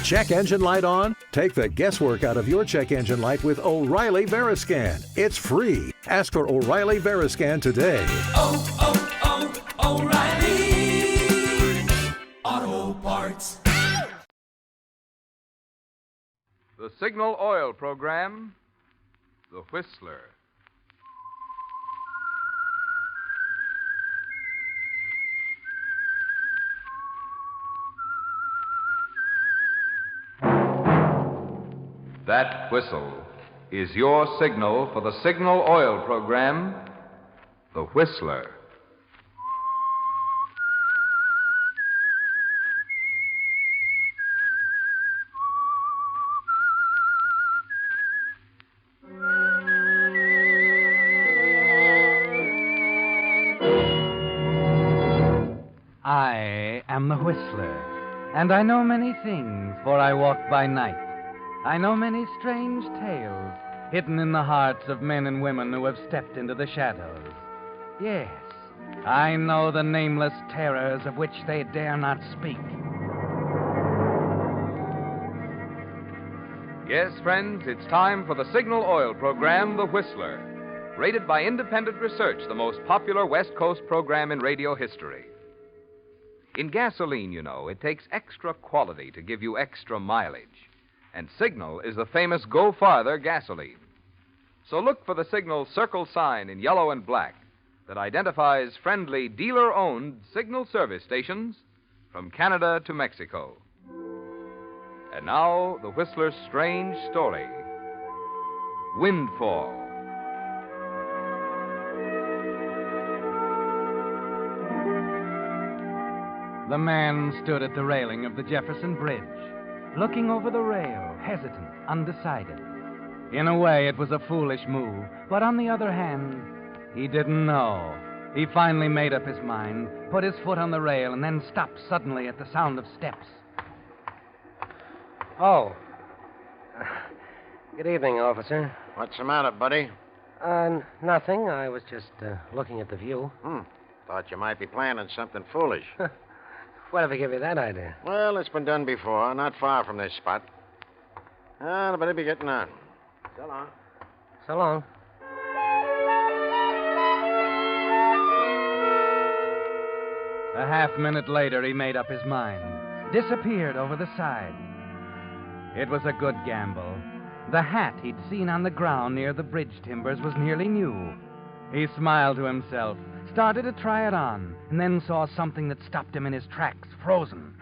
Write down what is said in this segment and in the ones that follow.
Check engine light on? Take the guesswork out of your check engine light with O'Reilly Veriscan. It's free. Ask for O'Reilly Veriscan today. O'Reilly Auto Parts. The Signal Oil Program, The Whistler. That whistle is your signal for the Signal Oil Program, The Whistler. I am the Whistler, and I know many things, for I walk by night. I know many strange tales hidden in the hearts of men and women who have stepped into the shadows. Yes, I know the nameless terrors of which they dare not speak. Yes, friends, it's time for the Signal Oil Program, The Whistler. Rated by independent research, the most popular West Coast program in radio history. In gasoline, you know, it takes extra quality to give you extra mileage. And Signal is the famous Go Farther gasoline. So look for the Signal circle sign in yellow and black that identifies friendly dealer-owned Signal service stations from Canada to Mexico. And now, the Whistler's strange story, Windfall. The man stood at the railing of the Jefferson Bridge, looking over the rail, hesitant, undecided. In a way, it was a foolish move, but on the other hand, he didn't know. He finally made up his mind, put his foot on the rail, and then stopped suddenly at the sound of steps. Oh. Good evening, officer. What's the matter, buddy? Nothing. I was just looking at the view. Thought you might be planning something foolish. Whatever gave you that idea? Well, it's been done before, not far from this spot. I better be getting on. So long. So long. A half-minute later, he made up his mind. Disappeared over the side. It was a good gamble. The hat he'd seen on the ground near the bridge timbers was nearly new. He smiled to himself, started to try it on, and then saw something that stopped him in his tracks, frozen.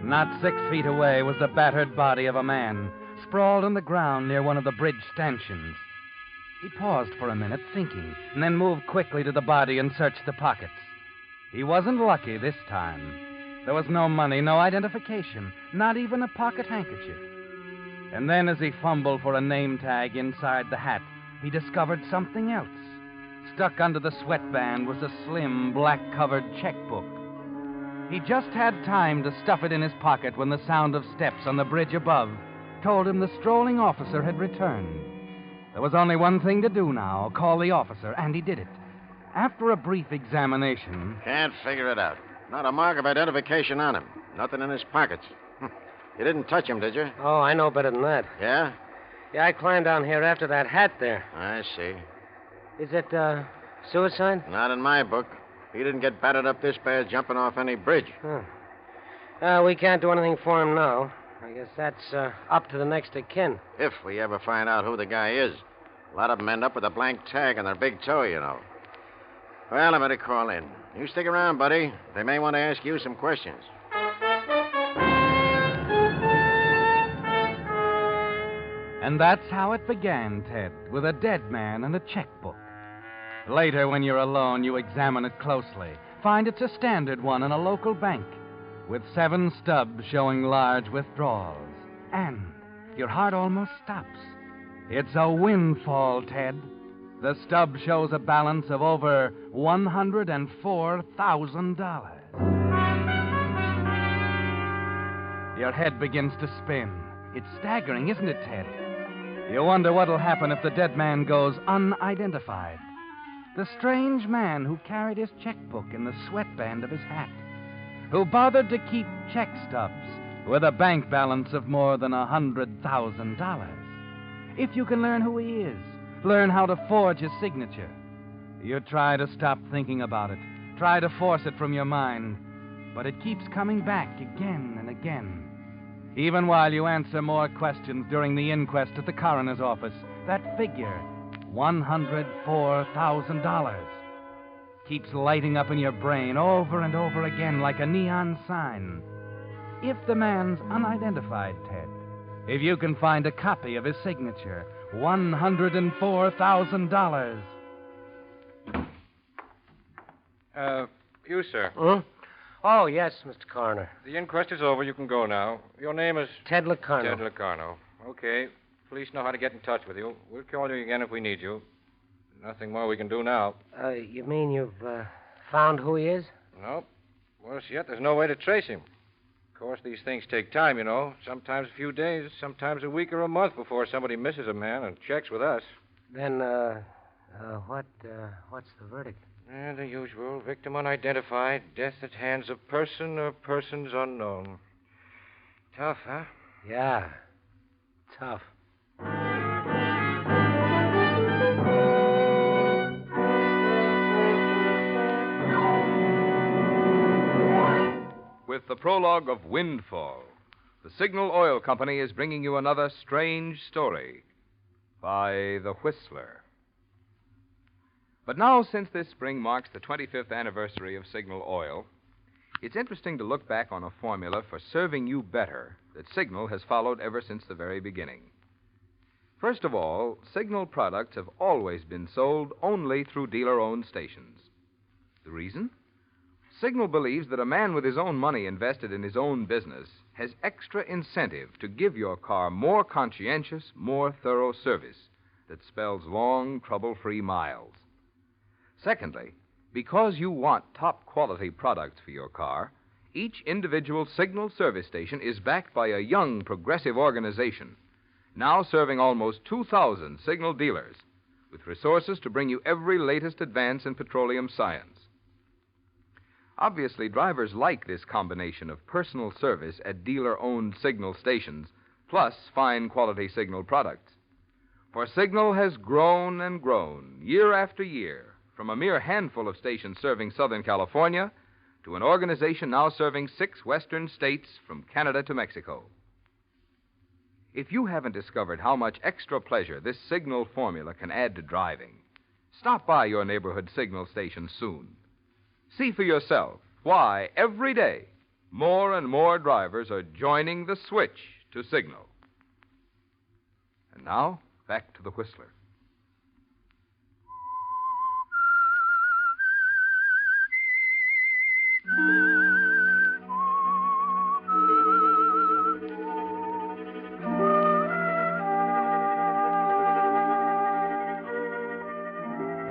Not 6 feet away was the battered body of a man, sprawled on the ground near one of the bridge stanchions. He paused for a minute, thinking, and then moved quickly to the body and searched the pockets. He wasn't lucky this time. There was no money, no identification, not even a pocket handkerchief. And then as he fumbled for a name tag inside the hat, he discovered something else. Stuck under the sweatband was a slim, black-covered checkbook. He just had time to stuff it in his pocket when the sound of steps on the bridge above told him the strolling officer had returned. There was only one thing to do now, call the officer, and he did it. After a brief examination... Can't figure it out. Not a mark of identification on him. Nothing in his pockets. You didn't touch him, did you? Oh, I know better than that. Yeah? Yeah, I climbed down here after that hat there. I see. Is it, suicide? Not in my book. He didn't get battered up this bad jumping off any bridge. We can't do anything for him now. I guess that's up to the next of kin. If we ever find out who the guy is. A lot of them end up with a blank tag on their big toe, you know. Well, I better call in. You stick around, buddy. They may want to ask you some questions. And that's how it began, Ted, with a dead man and a checkbook. Later, when you're alone, you examine it closely. Find it's a standard one in a local bank, with 7 stubs showing large withdrawals. And your heart almost stops. It's a windfall, Ted. The stub shows a balance of over $104,000. Your head begins to spin. It's staggering, isn't it, Ted? You wonder what'll happen if the dead man goes unidentified. The strange man who carried his checkbook in the sweatband of his hat, who bothered to keep check stubs with a bank balance of more than $100,000. If you can learn who he is, learn how to forge his signature, you try to stop thinking about it, try to force it from your mind, but it keeps coming back again and again. Even while you answer more questions during the inquest at the coroner's office, that figure, $104,000, keeps lighting up in your brain over and over again like a neon sign. If the man's unidentified, Ted, if you can find a copy of his signature, $104,000. You, sir. Hmm? Oh, yes, Mr. Coroner. The inquest is over. You can go now. Your name is? Ted Locarno. Ted Locarno. Okay. Police know how to get in touch with you. We'll call you again if we need you. Nothing more we can do now. You mean you've found who he is? No. Worse yet, there's no way to trace him. Of course, these things take time, you know. Sometimes a few days, sometimes a week or a month before somebody misses a man and checks with us. Then, what's the verdict? The usual. Victim unidentified. Death at hands of person or persons unknown. Tough, huh? Yeah. Tough. With the prologue of Windfall, the Signal Oil Company is bringing you another strange story by The Whistler. But now, since this spring marks the 25th anniversary of Signal Oil, it's interesting to look back on a formula for serving you better that Signal has followed ever since the very beginning. First of all, Signal products have always been sold only through dealer-owned stations. The reason? Signal believes that a man with his own money invested in his own business has extra incentive to give your car more conscientious, more thorough service that spells long, trouble-free miles. Secondly, because you want top-quality products for your car, each individual Signal service station is backed by a young, progressive organization, now serving almost 2,000 Signal dealers, with resources to bring you every latest advance in petroleum science. Obviously, drivers like this combination of personal service at dealer-owned Signal stations, plus fine-quality Signal products. For Signal has grown and grown, year after year, from a mere handful of stations serving Southern California to an organization now serving 6 western states from Canada to Mexico. If you haven't discovered how much extra pleasure this Signal formula can add to driving, stop by your neighborhood Signal station soon. See for yourself why, every day, more and more drivers are joining the switch to Signal. And now, back to the Whistler.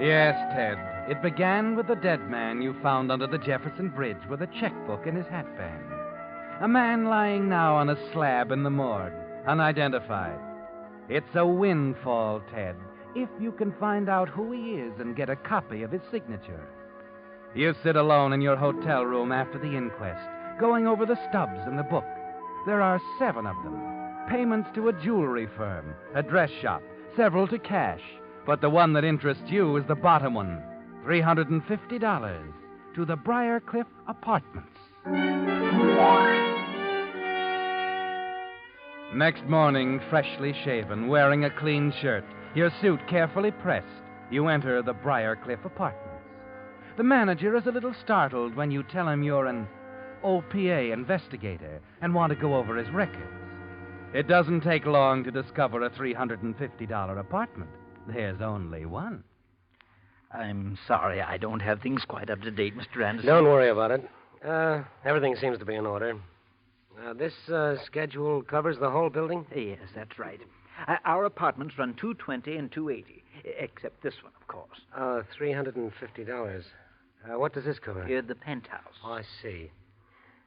Yes, Ted. It began with the dead man you found under the Jefferson Bridge with a checkbook in his hatband. A man lying now on a slab in the morgue, unidentified. It's a windfall, Ted, if you can find out who he is and get a copy of his signature. You sit alone in your hotel room after the inquest, going over the stubs in the book. There are 7 of them. Payments to a jewelry firm, a dress shop, several to cash. But the one that interests you is the bottom one, $350 to the Briarcliff Apartments. Next morning, freshly shaven, wearing a clean shirt, your suit carefully pressed, you enter the Briarcliff Apartments. The manager is a little startled when you tell him you're an OPA investigator and want to go over his records. It doesn't take long to discover a $350 apartment. There's only one. I'm sorry I don't have things quite up to date, Mr. Anderson. Don't worry about it. Everything seems to be in order. This schedule covers the whole building? Yes, that's right. Our apartments run 220 and 280, except this one, of course. $350. What does this cover? The penthouse. Oh, I see.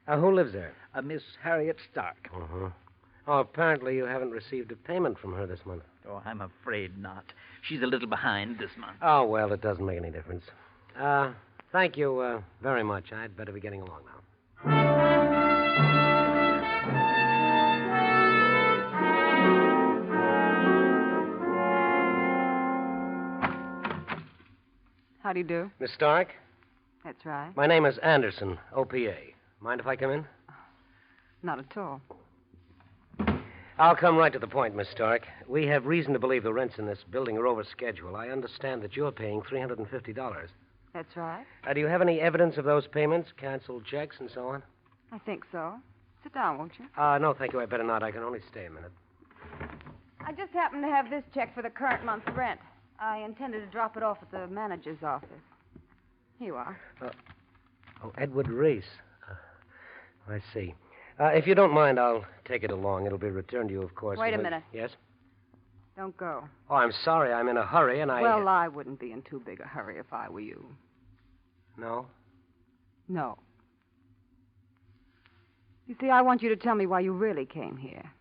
Who lives there? Miss Harriet Stark. Uh-huh. Oh, apparently you haven't received a payment from her this month. Oh, I'm afraid not. She's a little behind this month. Oh, well, it doesn't make any difference. Thank you very much. I'd better be getting along now. How do you do? Miss Stark, That's right. my name is Anderson, OPA. Mind if I come in? Not at all. I'll come right to the point, Miss Stark. We have reason to believe the rents in this building are over schedule. I understand that you're paying $350. That's right. Do you have any evidence of those payments, canceled checks, and so on? I think so. Sit down, won't you? No, thank you. I better not. I can only stay a minute. I just happen to have this check for the current month's rent. I intended to drop it off at the manager's office. Here you are. Edward Reese. I see. If you don't mind, I'll take it along. It'll be returned to you, of course. Wait a minute. Yes? Don't go. Oh, I'm sorry. I'm in a hurry, and Well, I wouldn't be in too big a hurry if I were you. No? No. You see, I want you to tell me why you really came here.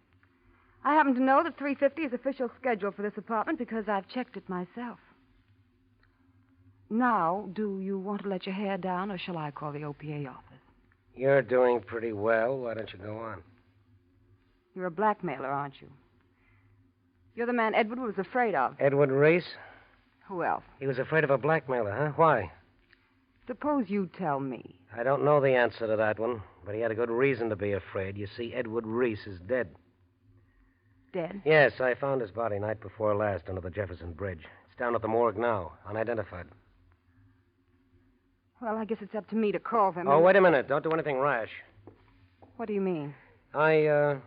I happen to know that 350 is official schedule for this apartment because I've checked it myself. Now, do you want to let your hair down, or shall I call the OPA office? You're doing pretty well. Why don't you go on? You're a blackmailer, aren't you? You're the man Edward was afraid of. Edward Reese? Who else? He was afraid of a blackmailer, huh? Why? Suppose you tell me. I don't know the answer to that one, but he had a good reason to be afraid. You see, Edward Reese is dead. Dead? Yes, I found his body night before last under the Jefferson Bridge. It's down at the morgue now, unidentified. Well, I guess it's up to me to call them. Oh, wait a minute. Don't do anything rash. What do you mean? I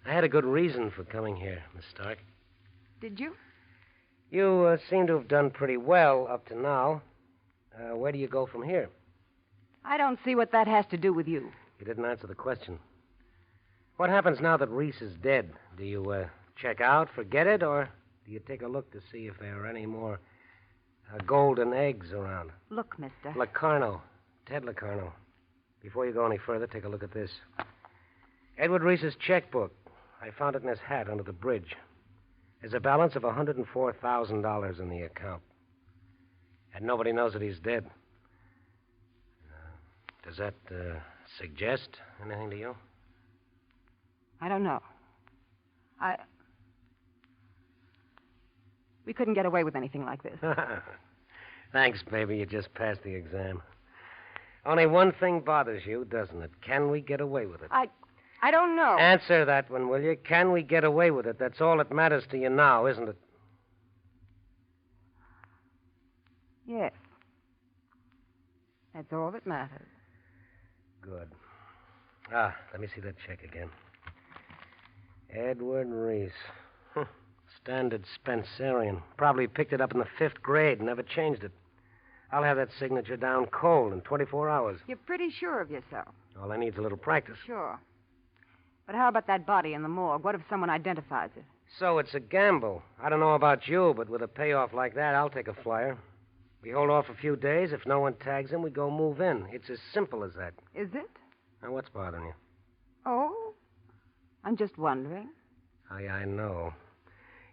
had a good reason for coming here, Miss Stark. Did you? You seem to have done pretty well up to now. Where do you go from here? I don't see what that has to do with you. You didn't answer the question. What happens now that Reese is dead? Do you check out, forget it, or do you take a look to see if there are any more golden eggs around? Look, mister. Locarno. Ted Locarno. Before you go any further, take a look at this. Edward Reese's checkbook. I found it in his hat under the bridge. There's a balance of $104,000 in the account. And nobody knows that he's dead. Does that suggest anything to you? I don't know. We couldn't get away with anything like this. Thanks, baby. You just passed the exam. Only one thing bothers you, doesn't it? Can we get away with it? I don't know. Answer that one, will you? Can we get away with it? That's all that matters to you now, isn't it? Yes. That's all that matters. Good. Let me see that check again. Edward Reese. Standard Spencerian. Probably picked it up in the 5th grade and never changed it. I'll have that signature down cold in 24 hours. You're pretty sure of yourself. All I need is a little practice. Sure. But how about that body in the morgue? What if someone identifies it? So it's a gamble. I don't know about you, but with a payoff like that, I'll take a flyer. We hold off a few days. If no one tags him, we go move in. It's as simple as that. Is it? Now, what's bothering you? Oh, I'm just wondering. I know.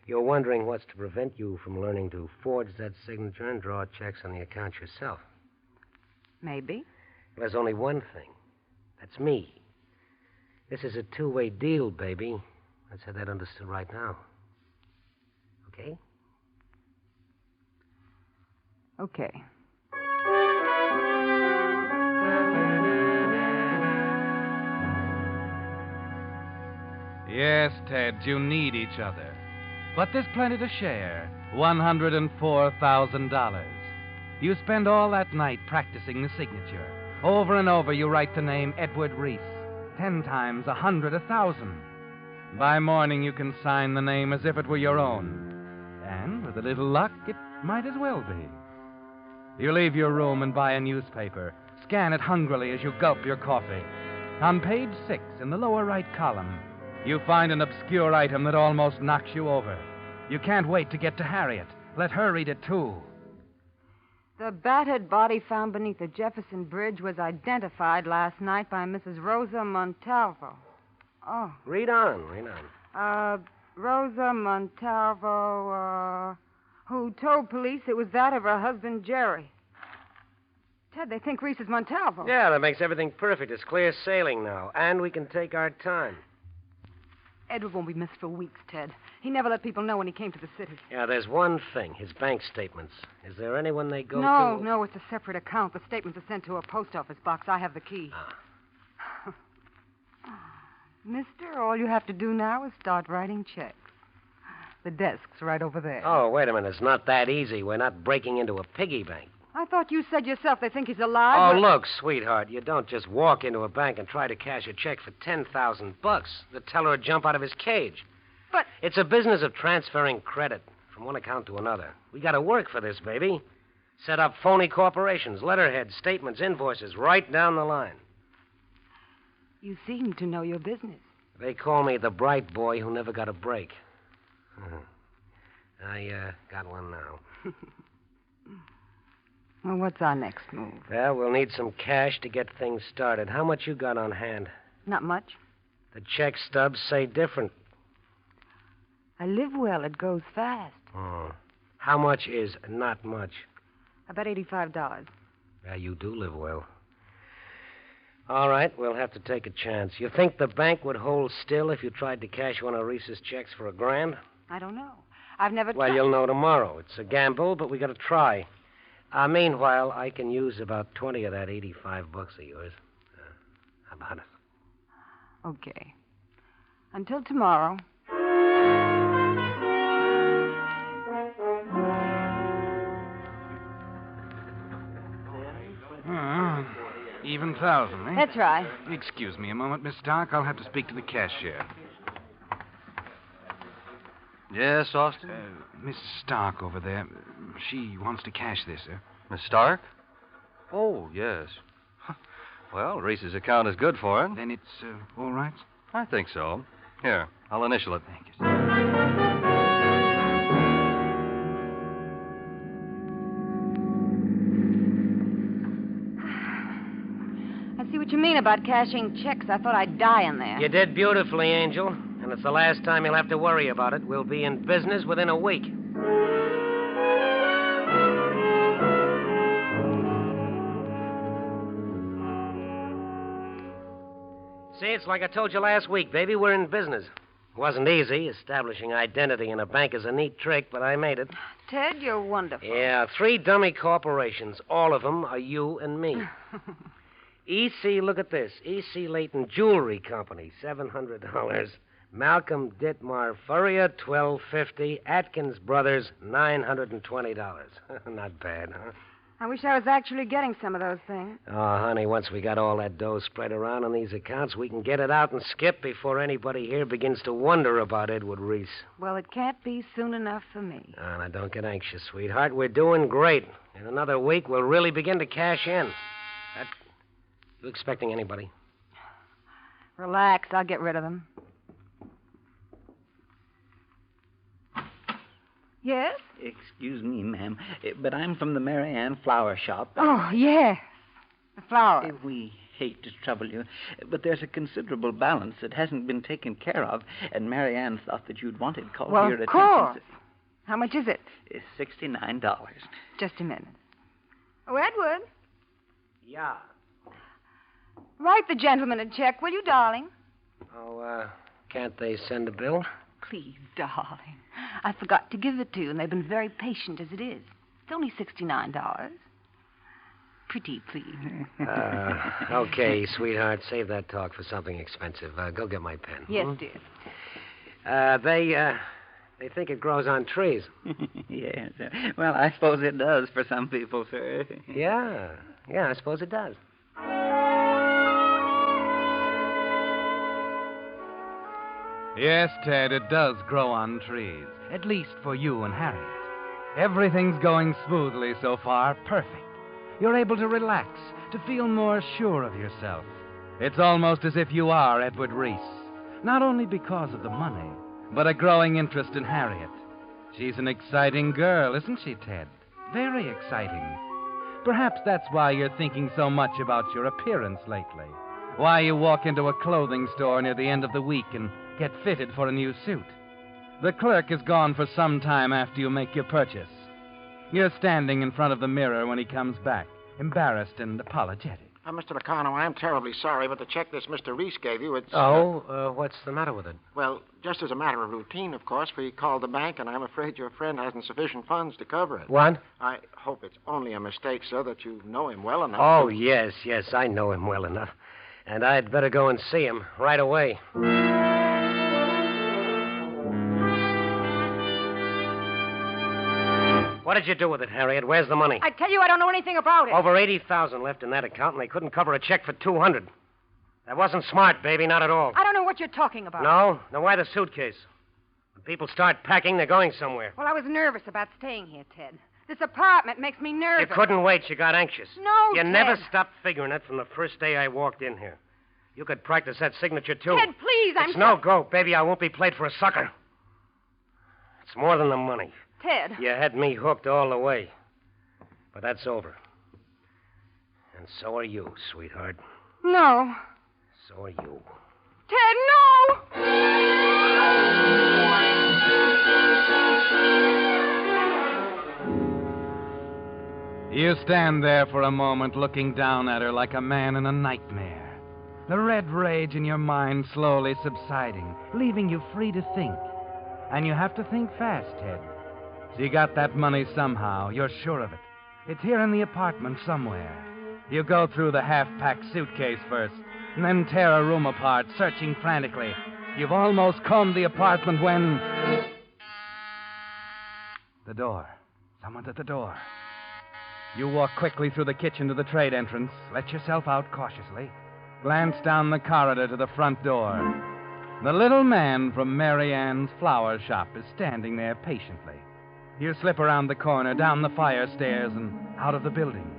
You're wondering what's to prevent you from learning to forge that signature and draw checks on the account yourself. Maybe. Well, there's only one thing. That's me. This is a two-way deal, baby. Let's have that understood right now. Okay? Okay. Yes, Ted, you need each other. But there's plenty to share. $104,000. You spend all that night practicing the signature. Over and over, you write the name Edward Reese. 10 times, 100, 1,000. By morning, you can sign the name as if it were your own. And with a little luck, it might as well be. You leave your room and buy a newspaper. Scan it hungrily as you gulp your coffee. On page 6, in the lower right column, you find an obscure item that almost knocks you over. You can't wait to get to Harriet. Let her read it, too. The battered body found beneath the Jefferson Bridge was identified last night by Mrs. Rosa Montalvo. Oh. Read on. Rosa Montalvo, who told police it was that of her husband, Jerry. Ted, they think Reese is Montalvo. Yeah, that makes everything perfect. It's clear sailing now, and we can take our time. Edward won't be missed for weeks, Ted. He never let people know when he came to the city. Yeah, there's one thing, his bank statements. Is there anyone they go to? No, it's a separate account. The statements are sent to a post office box. I have the key. Mister, all you have to do now is start writing checks. The desk's right over there. Oh, wait a minute. It's not that easy. We're not breaking into a piggy bank. I thought you said yourself they think he's alive. Oh, look, sweetheart, you don't just walk into a bank and try to cash a check for $10,000. The teller would jump out of his cage. But it's a business of transferring credit from one account to another. We got to work for this, baby. Set up phony corporations, letterheads, statements, invoices, right down the line. You seem to know your business. They call me the bright boy who never got a break. I got one now. Well, what's our next move? Well, we'll need some cash to get things started. How much you got on hand? Not much. The check stubs say different. I live well. It goes fast. Oh. How much is not much? About $85. Yeah, you do live well. All right, we'll have to take a chance. You think the bank would hold still if you tried to cash one of Reese's checks for $1,000? I don't know. I've never Well, you'll know tomorrow. It's a gamble, but we got to try. Meanwhile, I can use about 20 of that $85 of yours. How about it? Okay. Until tomorrow. Even thousand, eh? That's right. Excuse me a moment, Miss Stark. I'll have to speak to the cashier. Yes, Austin? Miss Stark over there. She wants to cash this, sir. Miss Stark? Oh, yes. Well, Reese's account is good for it. Then it's all right? I think so. Here, I'll initial it. Thank you, sir. I see what you mean about cashing checks. I thought I'd die in there. You did beautifully, Angel. And it's the last time you'll have to worry about it. We'll be in business within a week. See, it's like I told you last week, baby. We're in business. It wasn't easy. Establishing identity in a bank is a neat trick, but I made it. Ted, you're wonderful. Yeah, 3 dummy corporations. All of them are you and me. E.C., look at this. E.C. Layton Jewelry Company, $700. Malcolm Ditmar Furrier, $1,250. Atkins Brothers, $920. Not bad, huh? I wish I was actually getting some of those things. Oh, honey, once we got all that dough spread around on these accounts, we can get it out and skip before anybody here begins to wonder about Edward Reese. Well, it can't be soon enough for me. Oh, now, don't get anxious, sweetheart. We're doing great. In another week, we'll really begin to cash in. You expecting anybody? Relax. I'll get rid of them. Yes? Excuse me, ma'am, but I'm from the Mary Ann Flower Shop. Oh, yes. The flower. We hate to trouble you, but there's a considerable balance that hasn't been taken care of, and Mary Ann thought that you'd want it called well, your of attention. course. How much is it? It's $69. Just a minute. Oh, Edward, Yeah. write the gentleman a check, will you, darling? Oh, can't they send a bill? Please, darling. I forgot to give it to you, and they've been very patient as it is. It's only $69. Pretty, please. Okay, sweetheart. Save that talk for something expensive. Go get my pen. Yes, dear. They think it grows on trees. Yes. Well, I suppose it does for some people, sir. Yeah, I suppose it does. Yes, Ted, it does grow on trees. At least for you and Harriet. Everything's going smoothly so far. Perfect. You're able to relax, to feel more sure of yourself. It's almost as if you are Edward Reese. Not only because of the money, but a growing interest in Harriet. She's an exciting girl, isn't she, Ted? Very exciting. Perhaps that's why you're thinking so much about your appearance lately. Why you walk into a clothing store near the end of the week and get fitted for a new suit. The clerk is gone for some time after you make your purchase. You're standing in front of the mirror when he comes back, embarrassed and apologetic. Mr. Locano, I'm terribly sorry, but the check this Mr. Reese gave you, it's... What's the matter with it? Well, just as a matter of routine, of course, we called the bank, and I'm afraid your friend hasn't sufficient funds to cover it. What? I hope it's only a mistake, sir, that you know him well enough. Oh, yes, I know him well enough. And I'd better go and see him right away. What did you do with it, Harriet? Where's the money? I tell you, I don't know anything about it. Over $80,000 left in that account, and they couldn't cover a check for $200. That wasn't smart, baby, not at all. I don't know what you're talking about. No? Then why the suitcase? When people start packing, they're going somewhere. Well, I was nervous about staying here, Ted. This apartment makes me nervous. You couldn't wait. You got anxious. No, You Ted. never stopped figuring it from the first day I walked in here. You could practice that signature, too. Ted, please, It's no go, baby. I won't be played for a sucker. It's more than the money. Ted. You had me hooked all the way. But that's over. And so are you, sweetheart. No. So are you. Ted, no! You stand there for a moment looking down at her like a man in a nightmare. The red rage in your mind slowly subsiding, leaving you free to think. And you have to think fast, Ted. So you got that money somehow. You're sure of it. It's here in the apartment somewhere. You go through the half-packed suitcase first, and then tear a room apart, searching frantically. You've almost combed the apartment when... The door. Someone's at the door. You walk quickly through the kitchen to the trade entrance, let yourself out cautiously, glance down the corridor to the front door. The little man from Mary Ann's flower shop is standing there patiently. You slip around the corner, down the fire stairs, and out of the building.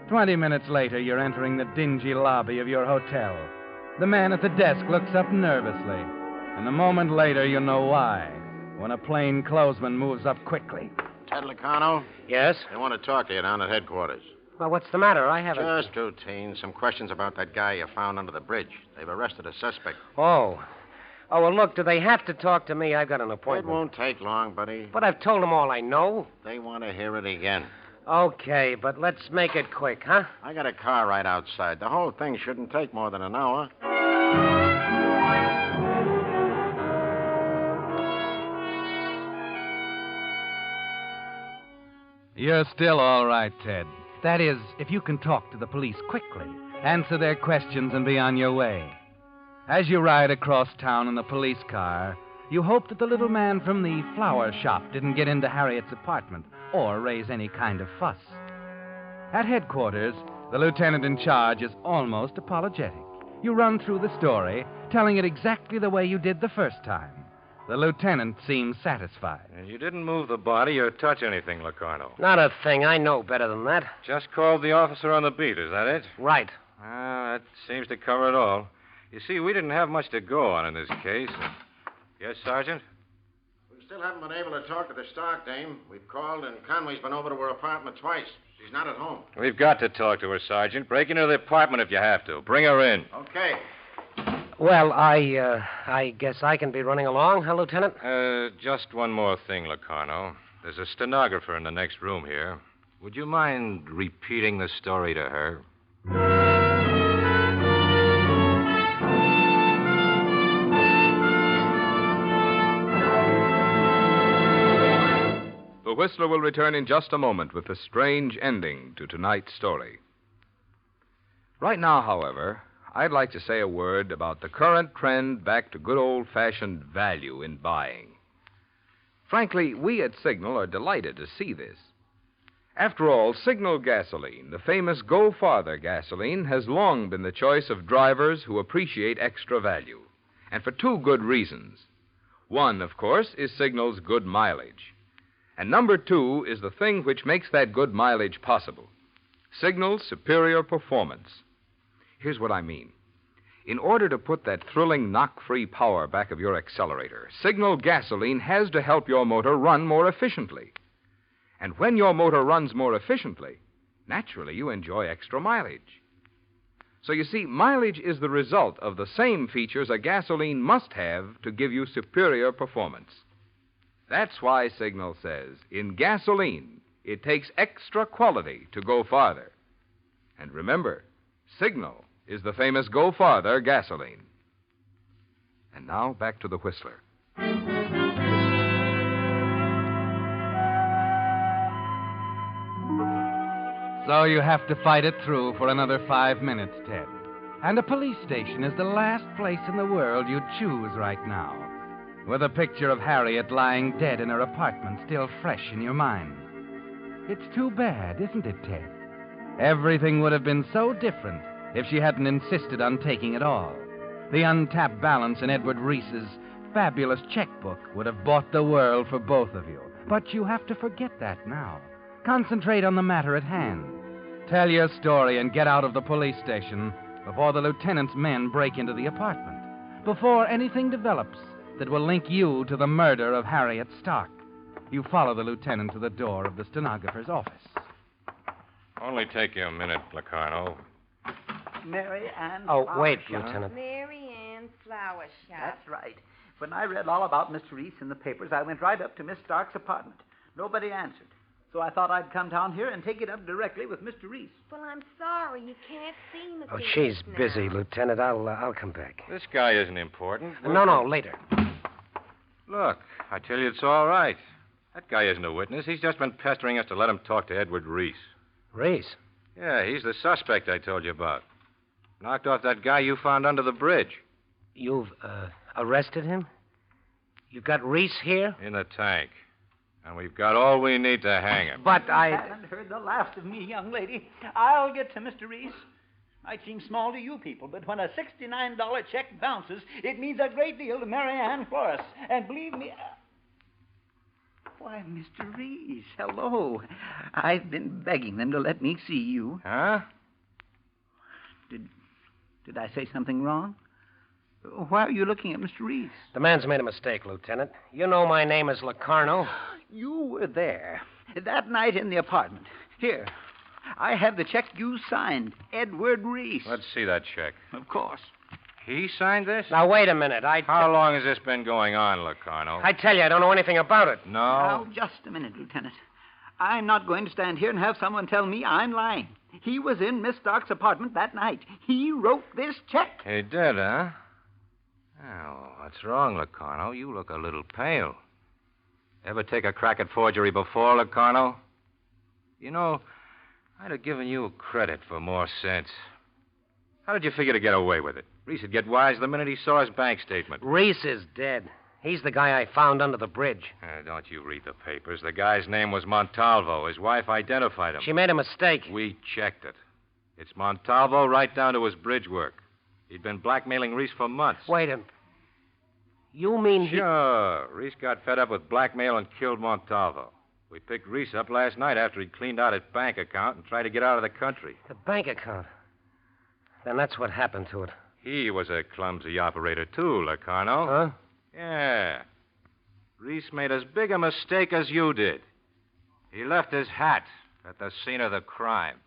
20 minutes later, you're entering the dingy lobby of your hotel. The man at the desk looks up nervously. And a moment later, you know why. When a plainclothesman moves up quickly. Ted Locano? Yes? They want to talk to you down at headquarters. Well, what's the matter? I haven't... Just routine. Some questions about that guy you found under the bridge. They've arrested a suspect. Oh, well, look, do they have to talk to me? I've got an appointment. It won't take long, buddy. But I've told them all I know. They want to hear it again. Okay, but let's make it quick, huh? I got a car right outside. The whole thing shouldn't take more than an hour. You're still all right, Ted. That is, if you can talk to the police quickly, answer their questions, and be on your way. As you ride across town in the police car, you hope that the little man from the flower shop didn't get into Harriet's apartment or raise any kind of fuss. At headquarters, the lieutenant in charge is almost apologetic. You run through the story, telling it exactly the way you did the first time. The lieutenant seems satisfied. And you didn't move the body or touch anything, Locarno. Not a thing. I know better than that. Just called the officer on the beat, is that it? Right. That seems to cover it all. You see, we didn't have much to go on in this case. Yes, Sergeant? We still haven't been able to talk to the stock dame. We've called, and Conway's been over to her apartment twice. She's not at home. We've got to talk to her, Sergeant. Break into the apartment if you have to. Bring her in. Okay. Well, I guess I can be running along, huh, Lieutenant? Just one more thing, Locarno. There's a stenographer in the next room here. Would you mind repeating the story to her? The Whistler will return in just a moment with the strange ending to tonight's story. Right now, however, I'd like to say a word about the current trend back to good old-fashioned value in buying. Frankly, we at Signal are delighted to see this. After all, Signal gasoline, the famous Go Farther gasoline, has long been the choice of drivers who appreciate extra value, and for two good reasons. One, of course, is Signal's good mileage. And number two is the thing which makes that good mileage possible. Signal's superior performance. Here's what I mean. In order to put that thrilling knock-free power back of your accelerator, Signal gasoline has to help your motor run more efficiently. And when your motor runs more efficiently, naturally you enjoy extra mileage. So you see, mileage is the result of the same features a gasoline must have to give you superior performance. That's why Signal says, in gasoline, it takes extra quality to go farther. And remember, Signal is the famous Go Farther gasoline. And now back to the Whistler. So you have to fight it through for another 5 minutes, Ted. And a police station is the last place in the world you'd choose right now, with a picture of Harriet lying dead in her apartment still fresh in your mind. It's too bad, isn't it, Ted? Everything would have been so different if she hadn't insisted on taking it all. The untapped balance in Edward Reese's fabulous checkbook would have bought the world for both of you. But you have to forget that now. Concentrate on the matter at hand. Tell your story and get out of the police station before the lieutenant's men break into the apartment. Before anything develops that will link you to the murder of Harriet Stark. You follow the lieutenant to the door of the stenographer's office. Only take you a minute, Locarno. Mary Ann. Oh, wait, Flower Shop. Lieutenant. Mary Ann's Flower Shop. That's right. When I read all about Mr. Reese in the papers, I went right up to Miss Stark's apartment. Nobody answered. So I thought I'd come down here and take it up directly with Mr. Reese. Well, I'm sorry. You can't see Mr. Oh, she's Reese busy, now. Lieutenant. I'll come back. This guy isn't important. No, later. Look, I tell you it's all right. That guy isn't a witness. He's just been pestering us to let him talk to Edward Reese. Reese? Yeah, he's the suspect I told you about. Knocked off that guy you found under the bridge. You've, arrested him? You've got Reese here? In the tank. And we've got all we need to hang him. But You haven't heard the last of me, young lady. I'll get to Mr. Reese. Might seem small to you people, but when a $69 check bounces, it means a great deal to Mary Ann Flores. And believe me... Why, Mr. Reese, hello. I've been begging them to let me see you. Huh? Did I say something wrong? Why are you looking at Mr. Reese? The man's made a mistake, Lieutenant. You know my name is Locarno. You were there that night in the apartment. Here, I have the check you signed, Edward Reese. Let's see that check. Of course. He signed this? Now, wait a minute. How long has this been going on, Locarno? I tell you, I don't know anything about it. No. Now, just a minute, Lieutenant. I'm not going to stand here and have someone tell me I'm lying. He was in Miss Stark's apartment that night. He wrote this check. He did, huh? Oh, what's wrong, Locarno? You look a little pale. Ever take a crack at forgery before, Locarno? You know, I'd have given you credit for more sense. How did you figure to get away with it? Reese would get wise the minute he saw his bank statement. Reese is dead. He's the guy I found under the bridge. Don't you read the papers. The guy's name was Montalvo. His wife identified him. She made a mistake. We checked it. It's Montalvo right down to his bridge work. He'd been blackmailing Reese for months. Wait a minute. You mean he... Sure. Reese got fed up with blackmail and killed Montalvo. We picked Reese up last night after he'd cleaned out his bank account and tried to get out of the country. The bank account. Then that's what happened to it. He was a clumsy operator, too, Locarno. Huh? Yeah. Reese made as big a mistake as you did. He left his hat at the scene of the crime.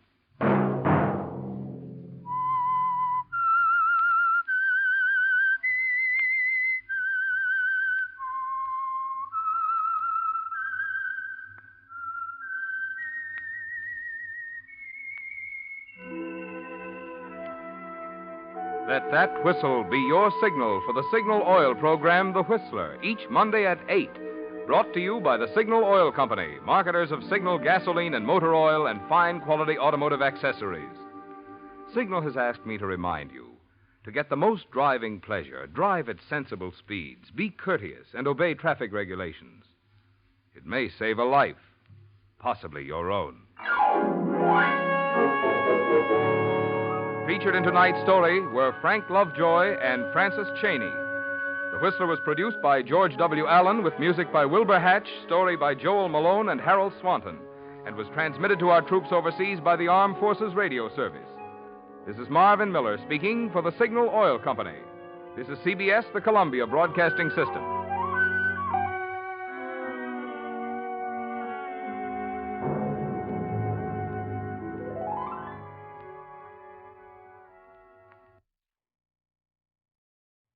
Let that whistle be your signal for the Signal Oil program, The Whistler, each Monday at 8. Brought to you by the Signal Oil Company, marketers of Signal gasoline and motor oil and fine quality automotive accessories. Signal has asked me to remind you to get the most driving pleasure, drive at sensible speeds, be courteous, and obey traffic regulations. It may save a life, possibly your own. Featured in tonight's story were Frank Lovejoy and Francis Cheney. The Whistler was produced by George W. Allen with music by Wilbur Hatch, story by Joel Malone and Harold Swanton, and was transmitted to our troops overseas by the Armed Forces Radio Service. This is Marvin Miller speaking for the Signal Oil Company. This is CBS, the Columbia Broadcasting System.